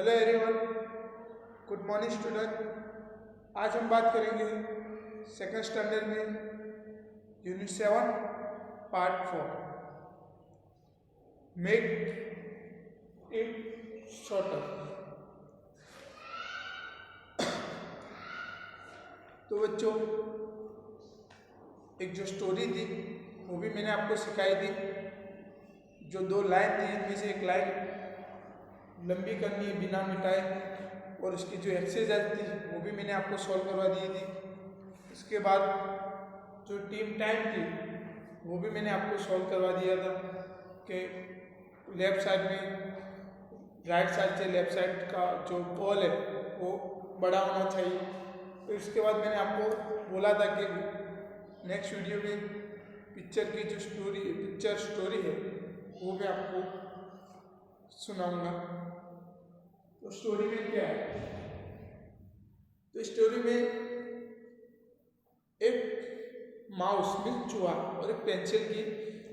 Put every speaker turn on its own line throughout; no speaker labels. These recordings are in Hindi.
Hello everyone, good morning student. आज हम बात करेंगे सेकंड स्टैंडर्ड में unit 7 part 4 make it shorter. तो बच्चों, एक जो स्टोरी थी वो भी मैंने आपको सिखाई थी। जो दो लाइन थी इनमें से एक लाइन लंबी करनी है बिना मिटाए, और उसकी जो एक्सरसाइज थी वो भी मैंने आपको सॉल्व करवा दी थी। उसके बाद जो टीम टाइम थी वो भी मैंने आपको सॉल्व करवा दिया था कि लेफ्ट साइड में राइट साइड से लेफ्ट साइड का जो बॉल है वो बड़ा होना चाहिए। तो इसके बाद मैंने आपको बोला था कि नेक्स्ट वीडियो में पिक्चर की जो पिक्चर स्टोरी है वो मैं आपको सुनाऊंगा। तो स्टोरी में क्या है? तो स्टोरी में एक माउस में चूहा और एक पेंसिल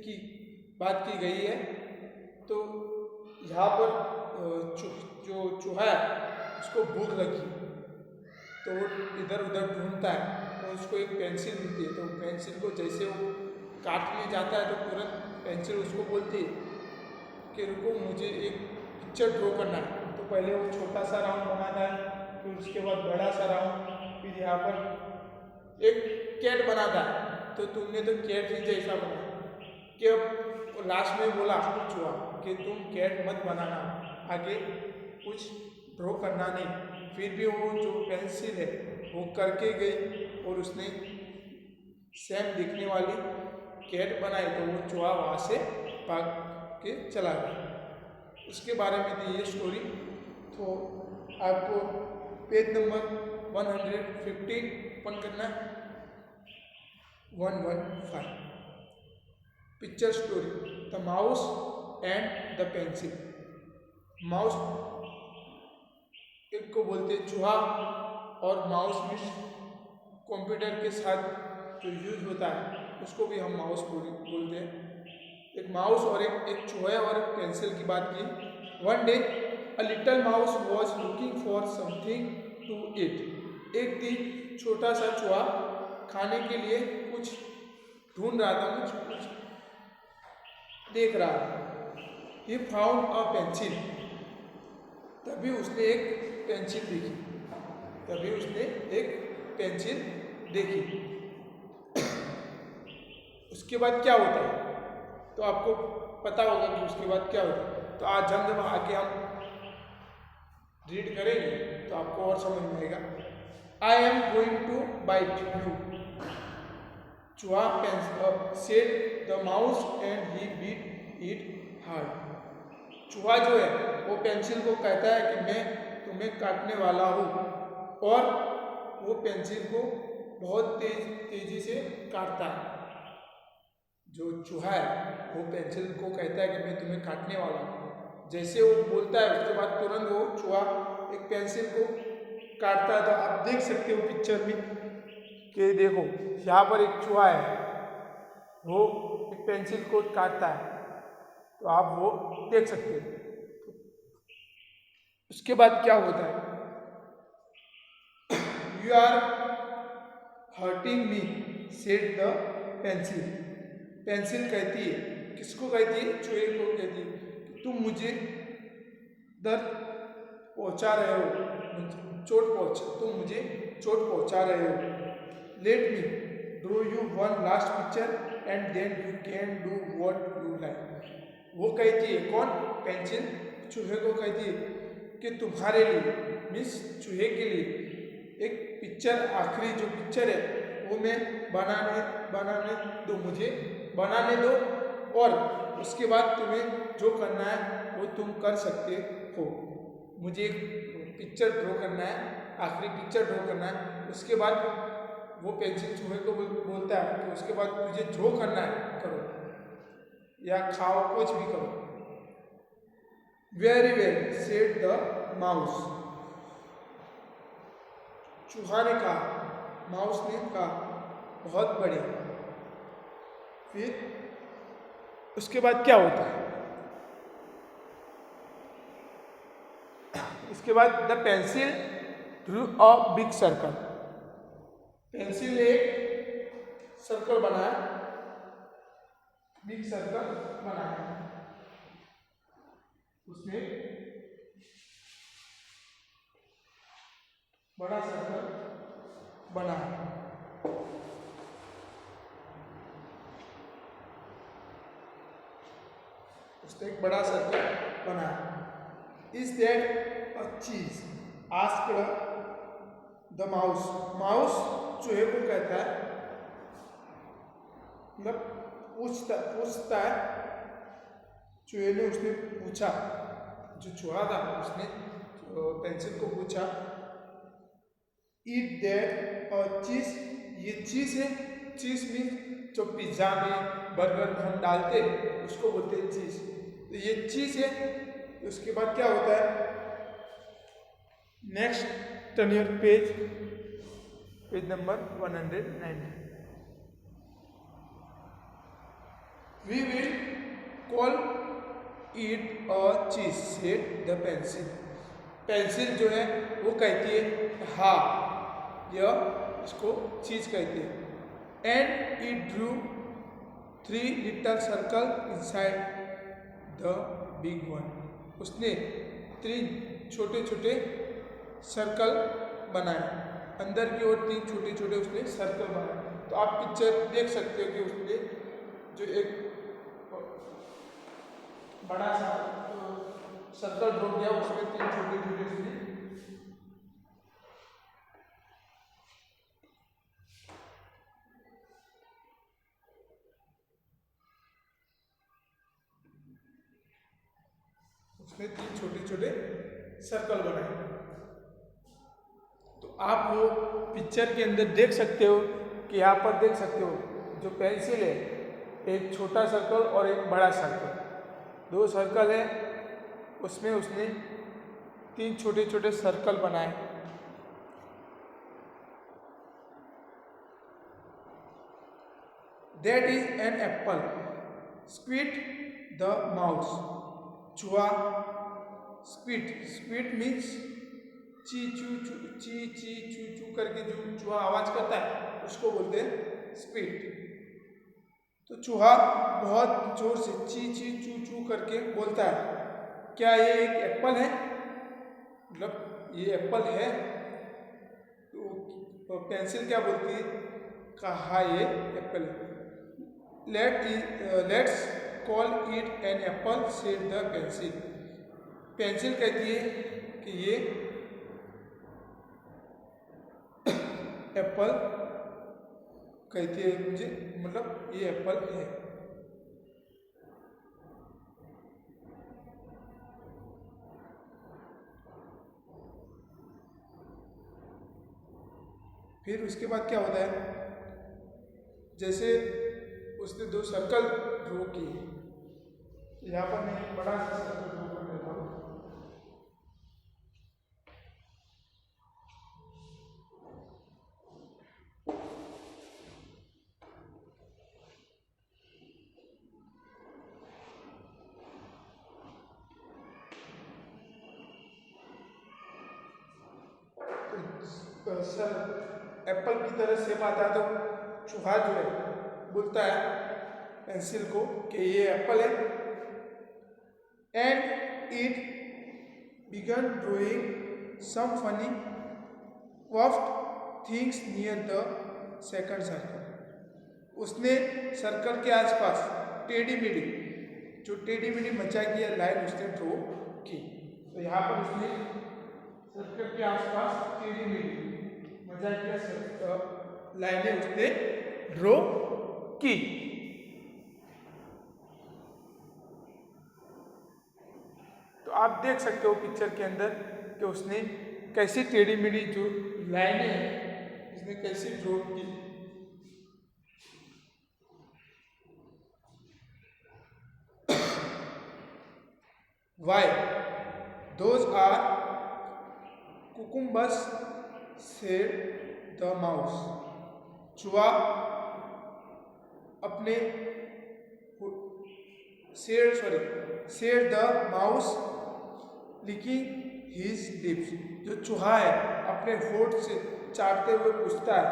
की बात की गई है। तो यहाँ पर जो चूहा है उसको भूख लगी, तो वो इधर उधर ढूंढता है और उसको एक पेंसिल मिलती है। तो पेंसिल को जैसे वो काटने जाता है तो तुरंत पेंसिल उसको बोलती है कि रुको, मुझे एक पिक्चर ड्रॉ करना है। तो पहले वो छोटा सा राउंड बनाता है, फिर उसके बाद बड़ा सा राउंड, फिर यहाँ पर एक कैट बनाता है। तो तुमने तो कैट ही जैसा बना कि अब लास्ट में बोला चूहा कि तुम कैट मत बनाना, आगे कुछ ड्रॉ करना नहीं। फिर भी वो जो पेंसिल है वो करके गई और उसने सेम दिखने वाली कैट बनाई। तो वो चूहा वहाँ से भाग के चला गया। उसके बारे में थी ये स्टोरी। तो आपको पेज नंबर 115 ओपन करना है। 115 picture story the mouse and the pencil. Mouse एक को बोलते हैं चूहा, और माउस में कंप्यूटर के साथ जो यूज होता है उसको भी हम माउस बोलते हैं। एक माउस और एक चूहे और एक पेंसिल की बात की। One day a little mouse was looking for something to eat. एक दिन छोटा सा चूहा खाने के लिए कुछ ढूंढ रहा था, कुछ देख रहा था। He found a pencil. तभी उसने एक पेंसिल देखी। उसके बाद क्या होता है तो आपको पता होगा कि उसके बाद क्या होता है। तो आज जब आगे हम रीड करेंगे तो आपको और समझ में आएगा। I am going to bite you, चूहा said the mouse and he bit it hard. चूहा जो है वो पेंसिल को कहता है कि मैं तुम्हें काटने वाला हूँ, और वो पेंसिल को बहुत तेजी से काटता है। जो चूहा है वो पेंसिल को कहता है कि मैं तुम्हें काटने वाला हूँ। जैसे वो बोलता है उसके बाद तुरंत वो चूहा एक पेंसिल को काटता है। तो आप देख सकते हो पिक्चर में कि देखो यहाँ पर एक चूहा है, वो एक पेंसिल को काटता है। तो आप वो देख सकते हो। उसके बाद क्या होता है? You are hurting me said the pencil. Pencil कहती है, किसको कहती है? चूहे को कहती है कि तुम मुझे दर्द पहुंचा रहे हो, तुम मुझे चोट पहुंचा रहे हो। Let me draw you one last picture and then you can do what you like. वो कहती है, कौन? पेंसिल चूहे को कहती है कि तुम्हारे लिए, मीन्स चूहे के लिए एक पिक्चर, आखिरी जो पिक्चर है वो मैं बनाने दो, और उसके बाद तुम्हें जो करना है वो तुम कर सकते हो। मुझे एक पिक्चर ड्रॉ करना है, आखिरी पिक्चर ड्रॉ करना है। उसके बाद वो पेंसिल चूहे को बोलता है कि उसके बाद तुझे जो करना है करो, या खाओ, कुछ भी करो। Very well said the mouse. चूहा ने कहा, माउस ने कहा, बहुत बढ़िया। फिर उसके बाद क्या होता है? इसके बाद the pencil drew a big circle. Pencil ने एक सर्कल बनाया, बिग सर्कल बनाया। उसने बड़ा सर्कल बनाया। उसने एक बड़ा सर्कल बनाया। इज दैट अ चीज? Asked the mouse. माउस चूहे को कहता है, मतलब पूछता है। चूहे ने उसने पूछा, जो चूहा था उसने पेंसिल को पूछा, ईट दैट अ चीज? ये चीज है? चीज मीन्स जो पिज्जा में बर्गर में हम डालते उसको बोलते हैं चीज। तो ये चीज है। उसके बाद क्या होता है? Next, turn your page number 190। We will call it a cheese, said the pencil. Pencil जो है वो कहती है हाँ, यह इसको चीज कहती है। And it Drew 3 little circle inside the big one. उसने 3 छोटे छोटे सर्कल बनाए, अंदर की ओर 3 छोटे छोटे उसने सर्कल बनाए। तो आप पिक्चर देख सकते हो कि उसने जो एक बड़ा सा सर्कल ड्रॉ किया, उसमें 3 छोटे छोटे उसने छोटे छोटे सर्कल बनाए। तो आप वो पिक्चर के अंदर देख सकते हो कि यहाँ पर देख सकते हो जो पेंसिल है, एक छोटा सर्कल और एक बड़ा सर्कल, 2 सर्कल है, उसमें उसने 3 छोटे छोटे सर्कल बनाए। That is an apple, squeaked the mouse. चूहा, स्क्विट मीन्स ची चू करके जो चूहा आवाज करता है उसको बोलते हैं स्क्विट। तो चूहा बहुत जोर से ची चू करके बोलता है। क्या ये एक एप्पल है? मतलब ये एप्पल है? तो पेंसिल क्या बोलती है? कहा ये एप्पल है। Let's call it an apple, said the pencil. Pencil कहती है कि ये एप्पल कहती है मुझे, मतलब ये एप्पल है। फिर उसके बाद क्या होता है? जैसे उसने 2 सर्कल ड्रॉ किए, यहाँ पर मैं एक बड़ा सा सर्कल ड्रॉ कर देता हूँ। सर एप्पल की तरह शेप आता है, तो चूहा जो है बोलता है पेंसिल को कि ये एप्पल है। And it began drawing some funny waft things near the second circle. उसने सर्कल के आसपास टेढ़ी मेढ़ी मचा की लाइन उसने ड्रॉ की। तो यहाँ पर उसने सर्कल के आसपास टेढ़ी मेढ़ी लाइनें उसने ड्रॉ की। तो आप देख सकते हो पिक्चर के अंदर कि उसने कैसी टेढ़ी मेढ़ी जो लाइनें हैं उसने कैसी ड्रॉ की। Why those are cucumbers, said the mouse. चूहा अपने said the mouse licking his lips. जो चूहा है अपने होठ से चाटते हुए पूछता है,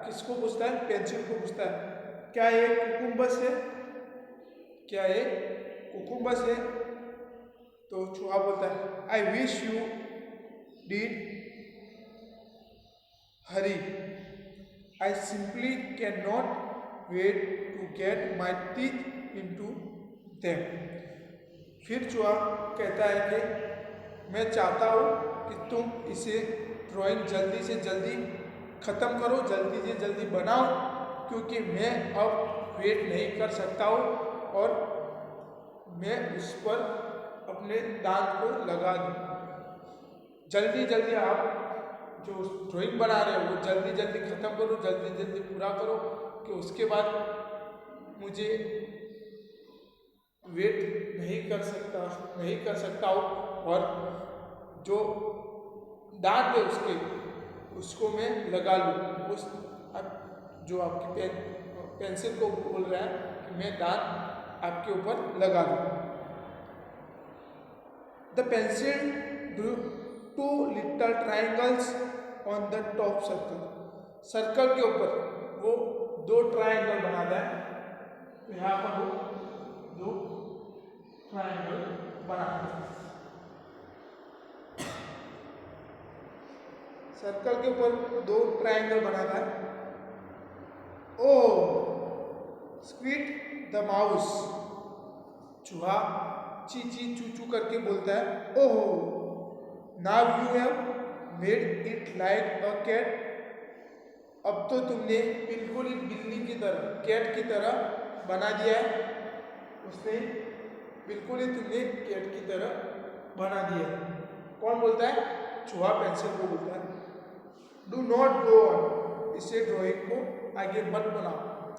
किसको पूछता है? पेंसिल को पूछता है, क्या ये कुकुम्बस है? क्या ये कुकुम्बस है? तो चूहा बोलता है, I wish you did hurry, I simply can not wait to get my teeth into them. फिर चूहा कहता है कि मैं चाहता हूँ कि तुम इसे ड्राइंग जल्दी से जल्दी ख़त्म करो, जल्दी से जल्दी बनाओ, क्योंकि मैं अब वेट नहीं कर सकता हूँ और मैं उस पर अपने दांत को लगा दूँ. जल्दी जल्दी आप जो ड्राइंग बना रहे हो वो जल्दी जल्दी ख़त्म करो, जल्दी जल्दी पूरा करो, कि उसके बाद मुझे वेट नहीं कर सकता हूँ और जो दांत है उसको मैं लगा लूँ. उस अब जो आपकी पेंसिल को बोल रहा है कि मैं दांत आपके ऊपर लगा लूँ. The pencil Drew 2 little triangles on the top circle. Circle के ऊपर वो 2 ट्रायंगल बनाता है. तो यहाँ पर वो 2 ट्रायंगल बनाता है. सर्कल के ऊपर 2 ट्रायंगल बनाता है. ओह स्क्वीट द माउस, चूहा ची ची चू चू करके बोलता है, oh now you have made it like a cat. अब तो तुमने बिल्कुल ही बिल्ली की तरह, कैट की तरह बना दिया है. उसने बिल्कुल ही तुमने कैट की तरह बना दिया है. कौन बोलता है? चूहा पेंसिल को बोलता है. डू नॉट गो ऑन, इसे ड्राइंग को आगे मत बनाओ.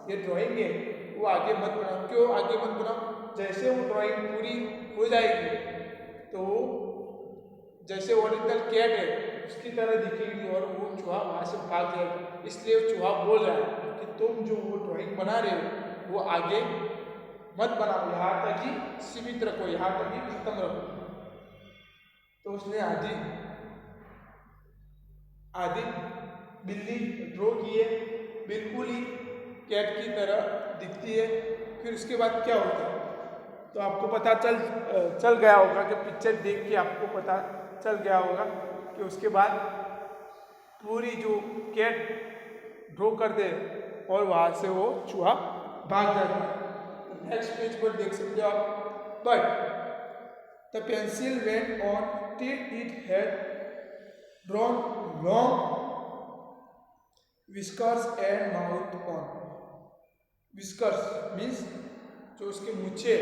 ये ड्राइंग है वो आगे मत बनाओ. क्यों आगे मत बनाओ? जैसे वो ड्राइंग पूरी हो जाएगी तो जैसे ओरिजिनल कैट है उसकी तरह दिखेगी और वो चूहा वहाँ से भाग जाएगा. इसलिए चूहा बोल रहा है कि तुम जो वो ड्राइंग बना रहे हो वो आगे मत बनाओ, यहाँ तक ही सीमित रखो, यहाँ तक ही खत्म रखो. तो उसने आधी बिल्ली ड्रॉ की है, बिल्कुल ही कैट की तरह दिखती है. फिर उसके बाद क्या होता है? तो आपको पता चल गया होगा कि पिक्चर देख के आपको पता चल गया होगा कि उसके बाद पूरी जो कैट ड्रॉ कर दे और वहाँ से वो चूहा भाग जाता है. नेक्स्ट पेज पर देख सकते हो आप. But the pencil went on till it had drawn long whiskers and mouth on. whiskers means जो उसके मूछे,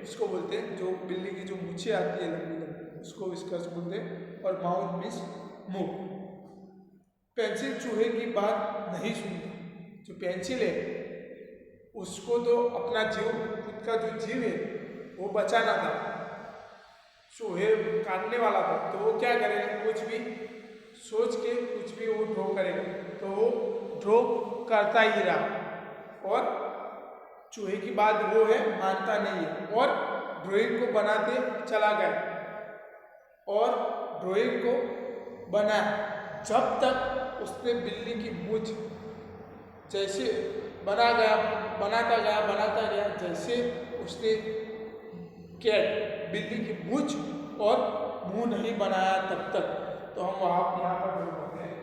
उसको बोलते हैं, जो बिल्ली की जो मूछे आती है लंबी लंबी, उसको whiskers बोलते हैं. और माउथ मीन्स मुंह. पेंसिल चूहे की बात नहीं सुनता. जो पेंसिल है उसको तो अपना जीव, खुद का जो जीव है वो बचाना था. चूहे काटने वाला था तो वो क्या करेगा? कुछ भी सोच के कुछ भी वो ड्रॉ करेगा. तो वो ड्रॉ करता ही रहा और चूहे की बात वो है मानता नहीं है और ड्राइंग को बनाते चला गया और ड्राइंग को बनाया जब तक उसने बिल्ली की मूंछ जैसे बनाता गया जैसे उसने कैट बिल्ली की मूंछ और मुंह नहीं बनाया तब तक. तो हम यहाँ पर ड्रॉ करते हैं.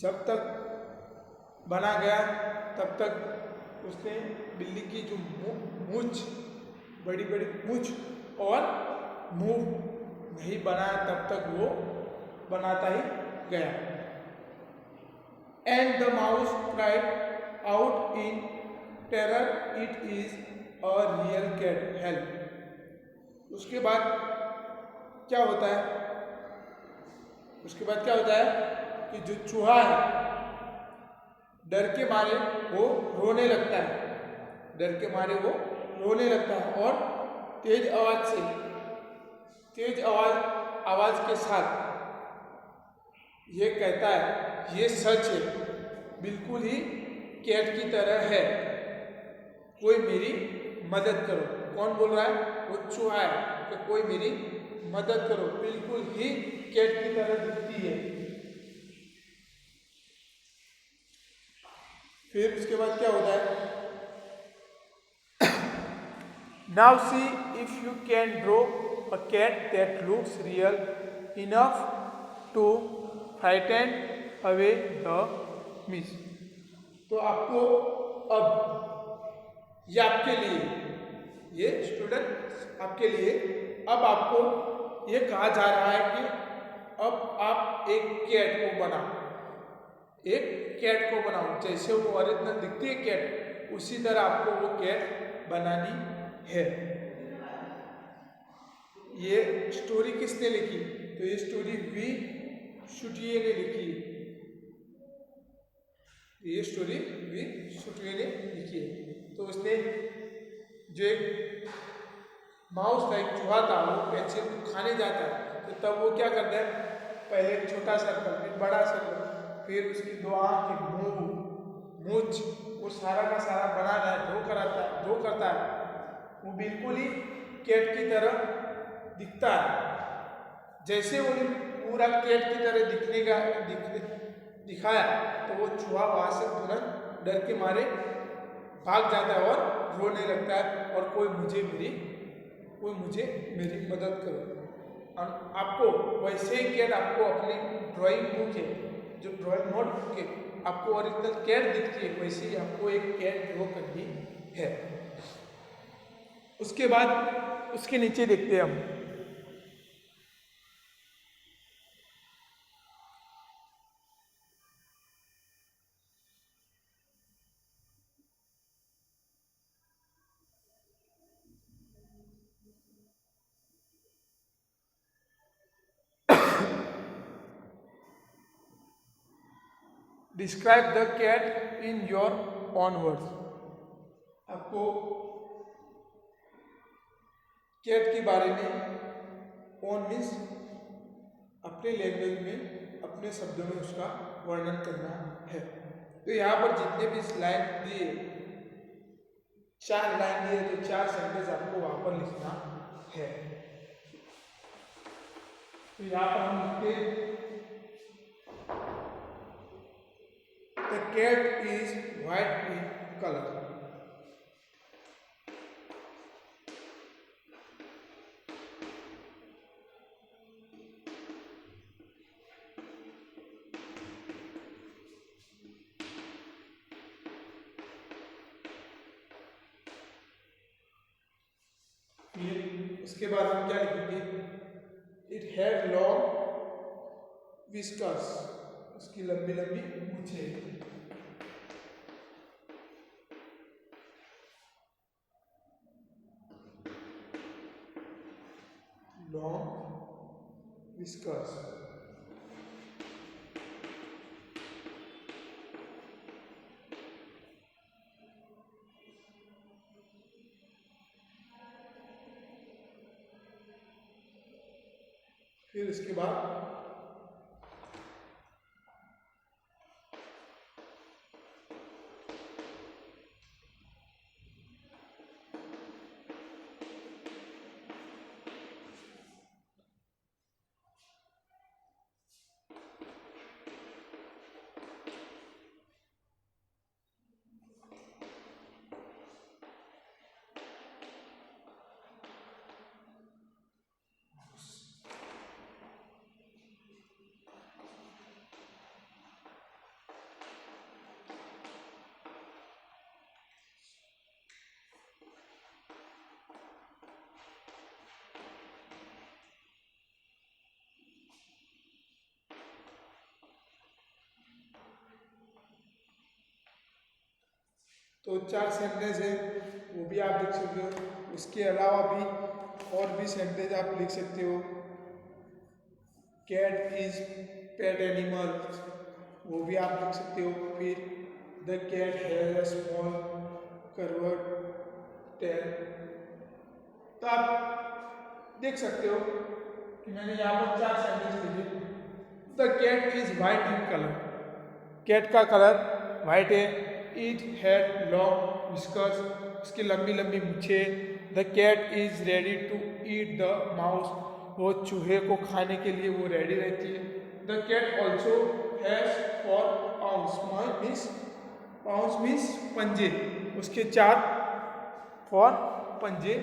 जब तक बना गया तब तक उसने बिल्ली की जो मूंछ, बड़ी बड़ी मूंछ और मुंह नहीं बनाया तब तक वो बनाता ही गया. And the mouse cried out in terror, it is a real cat, help. उसके बाद क्या होता है? कि जो चूहा है डर के मारे वो रोने लगता है. और तेज आवाज के साथ ये कहता है ये सच है, बिल्कुल ही कैट की तरह है, कोई मेरी मदद करो। कौन बोल रहा है? वो चूहा है कि कोई मेरी मदद करो, बिल्कुल ही कैट की तरह दिखती है। फिर उसके बाद क्या होता है? Now see if you can draw a cat that looks real enough to frighten away the miss. तो आपको अब ये आपके लिए, ये स्टूडेंट आपके लिए, अब आपको ये कहा जा रहा है कि अब आप एक कैट को बनाओ, एक कैट को बनाओ जैसे वो ओरिजिनल दिखती है कैट, उसी तरह आपको वो कैट बनानी है। ये स्टोरी किसने लिखी? तो ये स्टोरी वी शुटिये ने लिखी। ये स्टोरी वी शुटिये ने लिखी है। तो उसने जो एक माउस था, एक चूहा था, वो पेंसिल को खाने जाता है, तो तब वो क्या करता है? पहले एक छोटा सर्कल, फिर बड़ा सर्कल, फिर उसकी दो आँखें, मुंह, मूंछ, वो सारा का सारा बनाना है, ड्रॉ करता है। वो बिल्कुल ही कैट की तरह दिखता है। जैसे वो पूरा कैट की तरह दिखाया, तो वो चूहा वहाँ से तुरंत डर के मारे भाग जाता है और रोने लगता है, और कोई मुझे मेरी मदद करो। और आपको वैसे ही कैट, आपको अपनी ड्राइंग बुक है, जो ड्राइंग नोटबुक है, आपको ओरिजिनल कैट दिखती है, वैसे ही आपको एक कैट ड्रॉ करनी है। उसके बाद उसके नीचे देखते हैं हम। Describe the cat in your own words. आपको कैट के बारे में, ओन मीन्स अपने लैंग्वेज में, अपने शब्दों में उसका वर्णन करना है। तो यहाँ पर जितने भी लाइन दिए, 4 लाइन दिए, तो 4 सेंटेंस आपको वहाँ पर लिखना है। तो यहाँ पर हम लिखते, The cat is white in color. फिर उसके बाद हम क्या लिखेंगे? It had long whiskers. उसकी लंबी लंबी मूंछें। Long whiskers. फिर इसके बाद तो 4 सेंटेंस है, वो भी आप लिख सकते हो। उसके अलावा भी और भी सेंटेंस आप लिख सकते हो। कैट इज पेट एनिमल, वो भी आप लिख सकते हो। फिर the cat has a small curved tail. तो आप देख सकते हो कि मैंने यहाँ पर 4 सेंटेंस लिखे। The cat is white in colour. Cat का कलर वाइट है। इट हैड लॉन्ग विस्कर्स, इसकी लंबी लंबी मूछें। The cat is ready to eat the mouse, वो चूहे को खाने के लिए वो रेडी रहती है। The cat also has 4 pounce, pounce means पंजे, उसके 4 पंजे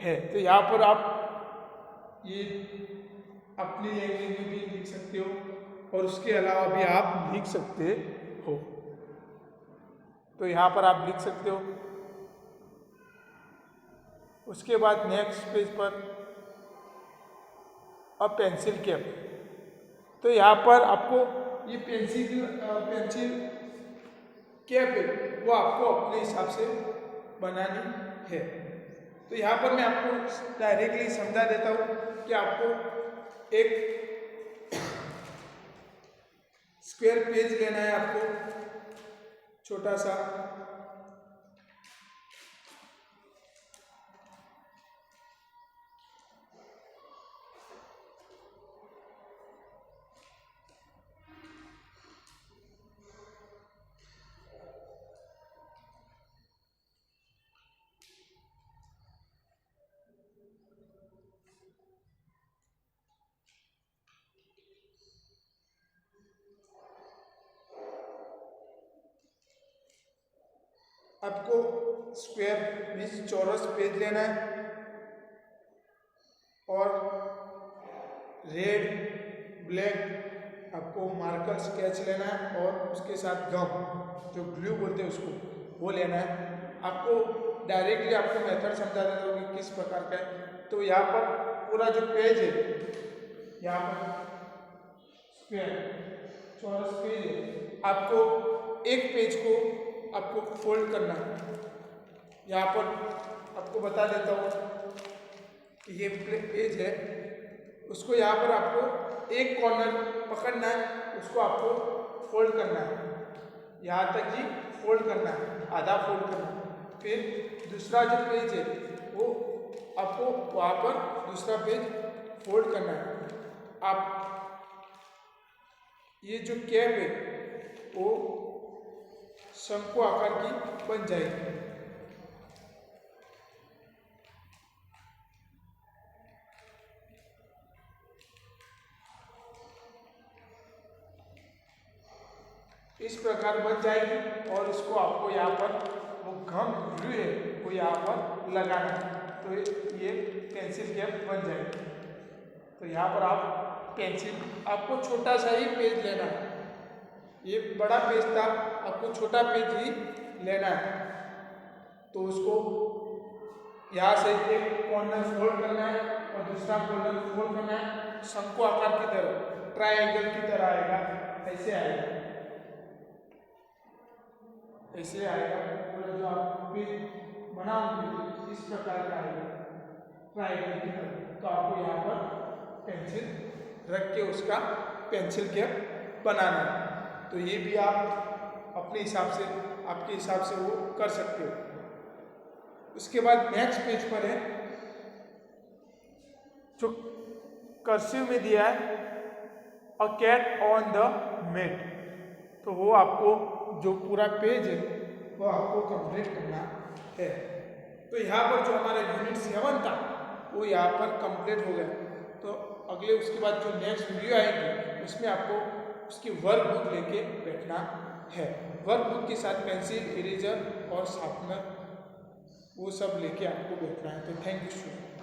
है। तो यहाँ पर आप ये अपनी लैंग्वेज में भी लिख सकते हो और उसके अलावा भी आप लिख सकते हो। तो यहाँ पर आप लिख सकते हो। उसके बाद नेक्स्ट पेज पर अ पेंसिल कैप। तो यहाँ पर आपको ये पेंसिल कैप है वो आपको अपने हिसाब से बनानी है। तो यहाँ पर मैं आपको डायरेक्टली समझा देता हूँ कि आपको एक स्क्वायर पेज लेना है, आपको छोटा सा। आपको स्क्वायर मीन्स चौरस पेज लेना है और रेड ब्लैक आपको मार्कर स्केच लेना है और उसके साथ गम जो ग्लू बोलते हैं उसको वो लेना है। आपको डायरेक्टली आपको मेथड समझा देता हूँ कि किस प्रकार का है। तो यहाँ पर पूरा जो पेज है, यहाँ पर स्क्वायर चौरस पेज है, आपको एक पेज को आपको फोल्ड करना है। यहाँ पर आपको बता देता हूँ कि ये पेज है, उसको यहाँ पर आपको एक कॉर्नर पकड़ना है, उसको आपको फोल्ड करना है, यहाँ तक ही फोल्ड करना है, आधा फोल्ड करना है। फिर दूसरा जो पेज है वो आपको वहाँ पर दूसरा पेज फोल्ड करना है। आप ये जो कैप है वो शंकु आकार की बन जाएगी। इस प्रकार बन जाएगी और इसको आपको यहाँ पर वो गम ग्लू है वो यहाँ पर लगाना है। तो ये पेंसिल कैप बन जाएगी। तो यहाँ पर आप पेंसिल, आपको छोटा सा ही पेज लेना है, ये बड़ा पेज था, आपको छोटा पेज ही लेना है। तो उसको यहाँ से एक कॉर्नर फोल्ड करना है और दूसरा कॉर्नर फोल्ड करना है, शंकु आकार की तरह, ट्रायंगल की तरह आएगा, ऐसे आएगा, ऐसे आएगा। पूरा जो आप पेज बनाओगे इस प्रकार का आएगा, ट्रायंगल की तरह। तो आपको यहाँ पर पेंसिल रख के उसका पेंसिल कैप बनाना है। तो ये भी आप अपने हिसाब से, आपके हिसाब से वो कर सकते हो। उसके बाद नेक्स्ट पेज पर है जो कर्सिव में दिया है a cat on the mat. तो वो आपको जो पूरा पेज है वो आपको कंप्लीट करना है। तो यहाँ पर जो हमारा यूनिट 7 था वो यहाँ पर कंप्लीट हो गया। तो अगले उसके बाद जो नेक्स्ट वीडियो आएगी उसमें आपको उसकी वर्कबुक लेके बैठना है। वर्कबुक के साथ पेंसिल, इरेजर और शार्पनर वो सब लेके आपको बैठना है। तो थैंक यू।